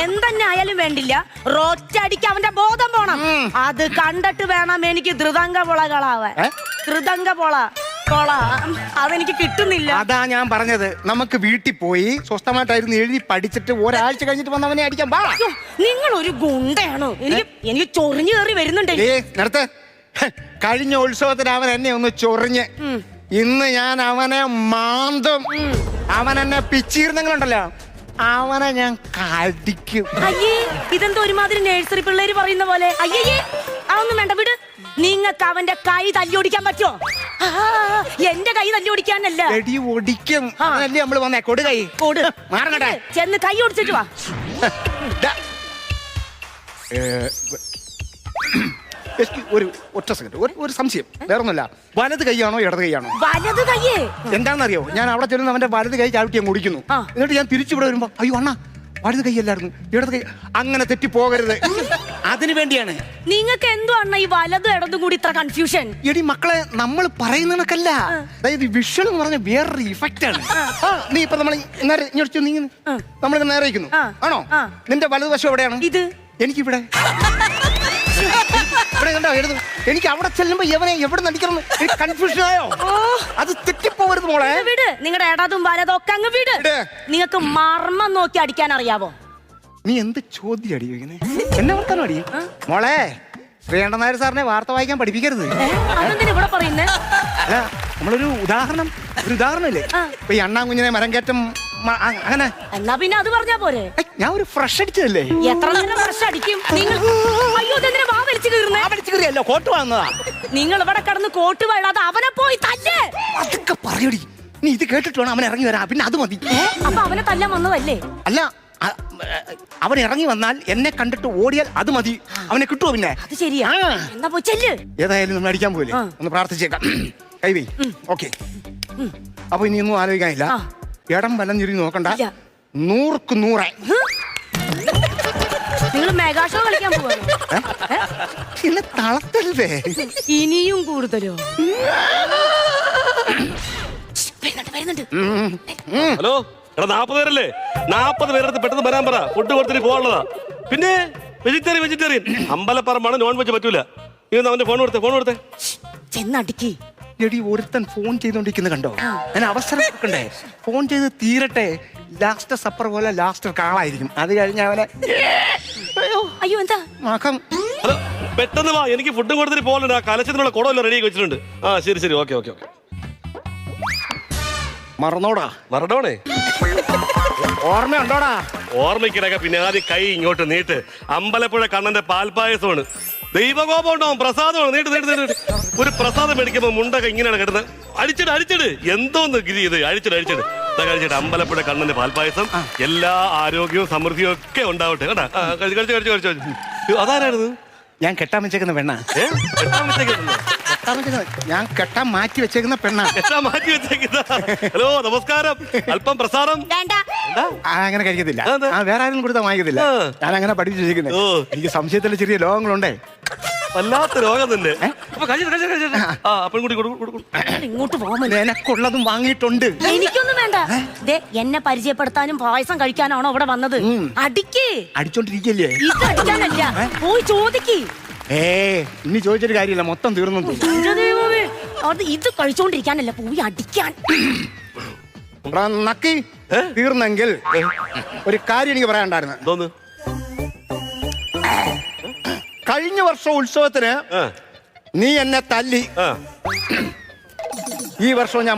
എന്തെന്നെ ആയാലും വേണ്ടില്ല, റോറ്റടിക്ക് അവന്റെ ബോധം പോണം. അത് കണ്ടിട്ട് വേണം എനിക്ക് ധൃതംഗ പൊളകളാവാൻ. ധൃതംഗ പൊള അതെനിക്ക് കിട്ടുന്നില്ല. അതാ ഞാൻ പറഞ്ഞത്, നമുക്ക് വീട്ടിൽ പോയി സ്വസ്ഥമായിട്ടായിരുന്നു എഴുതി പഠിച്ചിട്ട് ഒരാഴ്ച കഴിഞ്ഞിട്ട് വന്നവനെ അടിക്കാൻ പാ. നിങ്ങൾ ഒരു ഗുണ്ടയാണോ? എനിക്ക് ചൊറിഞ്ഞു കയറി വരുന്നുണ്ട്. നേരത്തെ കഴിഞ്ഞ ഉത്സവത്തിന് അവൻ എന്നെ ഒന്ന് ചൊറിഞ്ഞ്, ഇന്ന് ഞാൻ അവനെ മാന്തും. അവൻ എന്നെ പിച്ചിരുന്നെങ്കിലുണ്ടല്ലോ, അവനെ ഞാൻ കടിക്കും. അയ്യേ, ഇതെന്തോ ഒരുമാതിരി നഴ്സറി പിള്ളേര് പറയുന്ന പോലെ. അയ്യേ, അതൊന്നും വേണ്ട, വിട്. നിങ്ങൾക്ക് അവന്റെ കൈ തല്ലിയൊടിക്കാൻ പറ്റുമോ? എന്റെ കൈ തല്ലിയൊടിക്കാനല്ല, ഒടിക്കും. അതല്ലേ നമ്മള് വന്നേ. കൊടു കൈ, കൊടു. മാറങ്ങട്ടെ, ചെന്ന് കൈ ഒടിച്ചിട്ട് വാ. ഒരു ഒറ്റ സെക്കൻഡ്, ഒരു സംശയം. വേറൊന്നുമില്ല, വലത് കൈയാണോ ഇടത് കൈയാണോ? വലത് കൈയേ. എന്താണെന്നറിയോ, ഞാൻ അവിടെ ചെല്ലുന്ന അവന്റെ വലത് കൈ ചവിട്ടി ഞാൻ കുടിക്കുന്നു. എന്നിട്ട് ഞാൻ തിരിച്ചിവിടെ വരുമ്പോ, അയ്യോ അണ്ണാ വലത് കൈയല്ലായിരുന്നു ഇടത് കൈ. അങ്ങനെ തെറ്റിപ്പോകരുത്, അതിനു വേണ്ടിയാണ്. നിങ്ങൾക്ക് എന്തോ അണ്ണ ഈ വലതും ഇടതും കൂടി ഇത്ര കൺഫ്യൂഷൻ? എടി മക്കളെ, നമ്മൾ പറയുന്നതൊക്കെയല്ല, അതായത് വിഷ്വൽ എന്ന് പറഞ്ഞ വേറൊരു ഇഫക്റ്റ് ആണ്. നീ ഇപ്പൊ നമ്മൾ നമ്മൾ നേരെ ഇരിക്കുന്നു ആണോ? നിന്റെ വലതുവശം എവിടെയാണ്? ഇത് എനിക്കിവിടെ. ഇവിടെ കണ്ടോ എഴുതു. എനിക്ക് അവിടെ ചെല്ലുമ്പോ എവനെ എവിടെ നടിക്കണം കൺഫ്യൂഷൻ ആയോ? അത് തെറ്റിപ്പോകരുത് മോളെ. വിട്, നിങ്ങളുടെ ഇടതും വലതും ഒക്കെ അങ്ങ് വിട്. നിങ്ങൾക്ക് മർമ്മം നോക്കി അടിക്കാൻ അറിയാവോ? നീ എന്ത് ചോദ്യം അടിയോനെ? എന്നെ വർത്താനോ അടി മോളെ. ശ്രീകണ്ഠൻ നായർ സാറിനെ വാർത്ത വായിക്കാൻ പഠിപ്പിക്കരുത്. അതെന്തിനാ ഇവിടെ പറയുന്നേ? അല്ല, നമ്മളൊരു ഉദാഹരണമില്ലേ, ഇപ്പൊ ഈ അണ്ണാങ്കുഞ്ഞിനെ മരം കയറ്റം അങ്ങനെ. എന്നാ പിന്നെ അത് പറഞ്ഞാ പോരെ? ഞാൻ ഒരു ഫ്രഷ് അടിച്ചതല്ലേ. എത്ര നേരം ഫ്രഷ് അടിക്കും നിങ്ങൾ? അയ്യോ, ഇതെന്തിനാ വാ വലിച്ചു കീറുന്നേ? കോട്ട് വാങ്ങുന്നതാ. നിങ്ങൾ ഇവിടെ കിടന്ന് കോട്ട് വേടാതെ അവനെ പോയി തല്ലേ. അതൊക്കെ പറയടി, നീ ഇത് കേട്ടിട്ട് വേണം അവൻ ഇറങ്ങി വരാൻ. പിന്നെ അത് മതി. അപ്പൊ അവനെ തല്ലാൻ വന്നതല്ലേ? അല്ല, അവൻ ഇറങ്ങി വന്നാൽ എന്നെ കണ്ടിട്ട് ഓടിയാൽ അത് മതി. അവനെ കിട്ടുമോ? പിന്നെ അത് ശരിയാ. എന്നാ പോയി ചെല്ല്. ഏതായാലും നമ്മൾ അടിക്കാൻ പോയില്ലേ, ഒന്ന് പ്രാർത്ഥിച്ചേക്കാം. കൈവേ. ഓക്കെ, അപ്പൊ ഇനി ഒന്നും ആലോചിക്കാനില്ല. ഇടം വലം തിരിഞ്ഞ് നോക്കണ്ട, 100ക്ക് 100. നിങ്ങൾ മെഗാ ഷോ കളിക്കാൻ പോവാ? തളത്തല്ലേ? ഇനിയും കൂടുതലോ? ഹലോ, എടാ 40 പേരല്ലേ? 40 പേരടുത്ത് പെട്ടെന്ന് വരാൻ പറ. ഫുഡ് കൊടുത്തിട്ട് പോകാനുള്ളതാ. പിന്നെ വെജിറ്റേറിയൻ അമ്പലപ്പറമ്പാണ്, നോൺ വെജ് പറ്റൂല. നീ അവന്റെ ഫോൺ കൊടുത്തേ. ചെന്നടിക്ക്. എടി, ഒരുത്തൻ ഫോൺ ചെയ്തോണ്ടിരിക്കുന്നത് കണ്ടോ? അതിന് അവസരം കൊടുക്കണ്ടേ? ഫോൺ ചെയ്ത് തീരട്ടെ. ലാസ്റ്റ് സപ്പർ പോലെ ലാസ്റ്റ് കാളായിരിക്കും. അത് കഴിഞ്ഞ അവനെ അയ്യോ എന്താ മകം. ഹലോ, പെട്ടെന്ന് വാ, എനിക്ക് ഫുഡും കൊടുത്തിട്ട് പോകലുണ്ട്. ആ കലശത്തിനുള്ള കുടമല്ലോ റെഡി ആക്കി വെച്ചിട്ടുണ്ട്. ആ ശരി, ഓക്കെ. മറന്നോണേ. ഓർമ്മയുണ്ടോടാ? ഓർമ്മയ്ക്കിടക്ക പിന്നെ ആദ്യം കൈ ഇങ്ങോട്ട് നീട്ട്. അമ്പലപ്പുഴ കണ്ണന്റെ പാൽപ്പായസമാണ്. ദൈവകോപം ഉണ്ടാവും, പ്രസാദമാണ്. നീട്ട്. ഒരു പ്രസാദം മേടിക്കുമ്പോ മുണ്ടൊക്കെ ഇങ്ങനെയാണ് കിടന്നത്. അടിച്ചിട് എന്തോന്ന് ഗിരി ഇത്. അടിച്ചിട്ട് അമ്പലപ്പുഴ കണ്ണന്റെ പാൽപ്പായസം. എല്ലാ ആരോഗ്യവും സമൃദ്ധിയും ഒക്കെ ഉണ്ടാവട്ടെ. കേട്ടാ, കഴിച്ചു. അതാരായിരുന്നു? ഞാൻ കെട്ടാൻ വെച്ചേക്കുന്ന പെണ്ണ. ഞാൻ കെട്ടാൻ മാറ്റി വെച്ചേക്കുന്ന പെണ്ണ. ഹലോ, നമസ്കാരം. അല്പം പ്രസാദം. അങ്ങനെ കഴിക്കത്തില്ല. വേറെ ആരും കൊടുത്താൽ വാങ്ങിക്കത്തില്ല. ഞാൻ അങ്ങനെ പഠിച്ചു വെച്ചേക്കുന്നത്. എനിക്ക് സംശയത്തില് ചെറിയ ലോകങ്ങളുണ്ടേ. വല്ലാത്ത രോഗം തന്നെ. ഇങ്ങോട്ട് പോകാൻ എനക്കുള്ളതും വാങ്ങിയിട്ടുണ്ട്. എനിക്കൊന്നും വേണ്ട. എന്നെ പരിചയപ്പെടുത്താനും പായസം കഴിക്കാനാണോ ഇവിടെ വന്നത്? അടിച്ചോണ്ടിരിക്കല്ലേ? ഇത് അടിക്കാനല്ല, പോയി ചോദിക്ക്. ഇനി ചോദിച്ചൊരു കാര്യമില്ല, മൊത്തം തീർന്നു. അത് ഇത് കഴിച്ചോണ്ടിരിക്കാനല്ല, പോയി അടിക്കാൻ. നക്കി തീർന്നെങ്കിൽ ഒരു കാര്യം എനിക്ക് പറയാനുണ്ടായിരുന്നു. എന്തോന്ന്? കഴിഞ്ഞ വർഷം ഉത്സവത്തിന് നീ എന്നെ തല്ലി. ഈ വർഷവും ഞാൻ